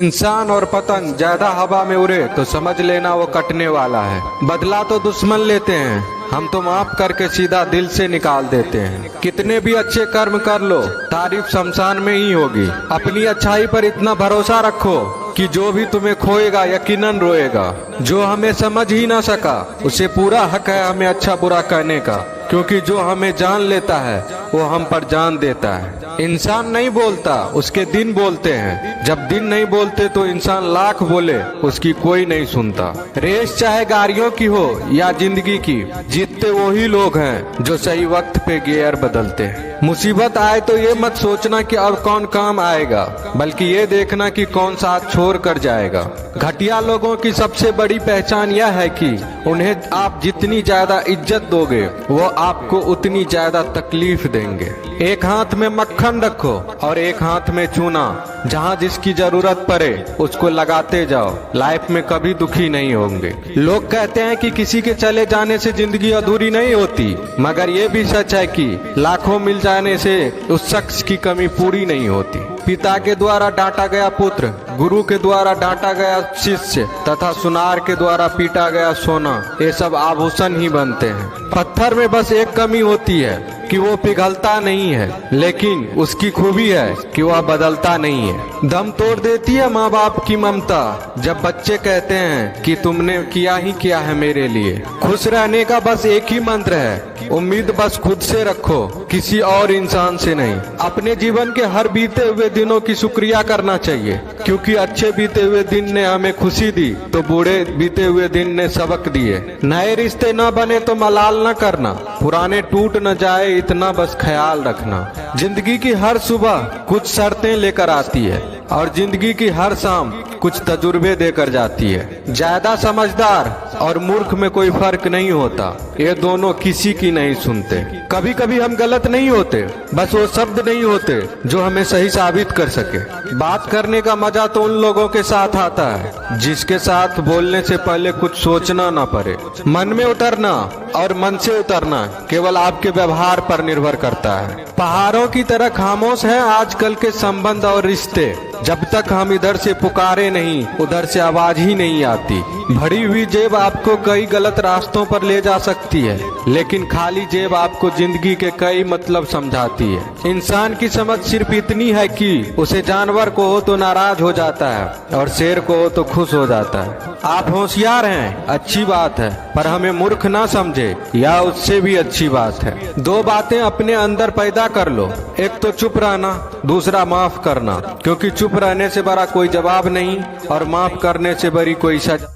इंसान और पतंग ज्यादा हवा में उड़े तो समझ लेना वो कटने वाला है। बदला तो दुश्मन लेते हैं, हम तो माफ करके सीधा दिल से निकाल देते हैं। कितने भी अच्छे कर्म कर लो, तारीफ शमशान में ही होगी। अपनी अच्छाई पर इतना भरोसा रखो कि जो भी तुम्हें खोएगा यकीनन रोएगा। जो हमें समझ ही ना सका उसे पूरा हक है हमें अच्छा बुरा कहने का, क्योंकि जो हमें जान लेता है वो हम पर जान देता है। इंसान नहीं बोलता, उसके दिन बोलते हैं। जब दिन नहीं बोलते तो इंसान लाख बोले उसकी कोई नहीं सुनता। रेस चाहे गाड़ियों की हो या जिंदगी की, जीतते वही लोग हैं जो सही वक्त पे गियर बदलते हैं। मुसीबत आए तो ये मत सोचना कि और कौन काम आएगा, बल्कि ये देखना कि कौन साथ छोड़ कर जाएगा। घटिया लोगों की सबसे बड़ी पहचान यह है कि उन्हें आप जितनी ज्यादा इज्जत दोगे वो आपको उतनी ज्यादा तकलीफ देंगे। एक हाथ में मक्खन रखो और एक हाथ में चूना, जहाँ जिसकी जरूरत पड़े उसको लगाते जाओ। लाइफ में कभी दुखी नहीं होंगे। लोग कहते हैं कि किसी के चले जाने से जिंदगी अधूरी नहीं होती, मगर ये भी सच है कि लाखों मिल जाने से उस शख्स की कमी पूरी नहीं होती। पिता के द्वारा डांटा गया पुत्र, गुरु के द्वारा डांटा गया शिष्य तथा सुनार के द्वारा पीटा गया सोना, ये सब आभूषण ही बनते हैं। पत्थर में बस एक कमी होती है कि वो पिघलता नहीं है, लेकिन उसकी खूबी है कि वह बदलता नहीं है। दम तोड़ देती है माँ बाप की ममता जब बच्चे कहते हैं कि तुमने किया ही क्या है मेरे लिए। खुश रहने का बस एक ही मंत्र है, उम्मीद बस खुद से रखो, किसी और इंसान से नहीं। अपने जीवन के हर बीते हुए दिनों की शुक्रिया करना चाहिए, क्योंकि अच्छे बीते हुए दिन ने हमें खुशी दी तो बूढ़े बीते हुए दिन ने सबक दिए। नए रिश्ते न बने तो मलाल न करना, पुराने टूट न जाए इतना बस ख्याल रखना। जिंदगी की हर सुबह कुछ शर्तें लेकर आती है और जिंदगी की हर शाम कुछ तजुर्बे देकर जाती है। ज्यादा समझदार और मूर्ख में कोई फर्क नहीं होता, ये दोनों किसी की नहीं सुनते। कभी कभी हम गलत नहीं होते, बस वो शब्द नहीं होते जो हमें सही साबित कर सके। बात करने का मजा तो उन लोगों के साथ आता है जिसके साथ बोलने से पहले कुछ सोचना ना पड़े। मन में उतरना और मन से उतरना केवल आपके व्यवहार पर निर्भर करता है। पहाड़ों की तरह खामोश है आजकल के संबंध और रिश्ते। जब तक हम इधर से पुकारे नहीं उधर से आवाज ही नहीं आती। भरी हुई जेब आपको कई गलत रास्तों पर ले जा सकती है, लेकिन खाली जेब आपको जिंदगी के कई मतलब समझाती है। इंसान की समझ सिर्फ इतनी है कि उसे जानवर को हो तो नाराज हो जाता है और शेर को हो तो खुश हो जाता है। आप होशियार हैं, अच्छी बात है, पर हमें मूर्ख ना समझे या उससे भी अच्छी बात है। दो बातें अपने अंदर पैदा कर लो, एक तो चुप रहना, दूसरा माफ करना, क्योंकि चुप रहने से बड़ा कोई जवाब नहीं और माफ करने से बड़ी कोई सजा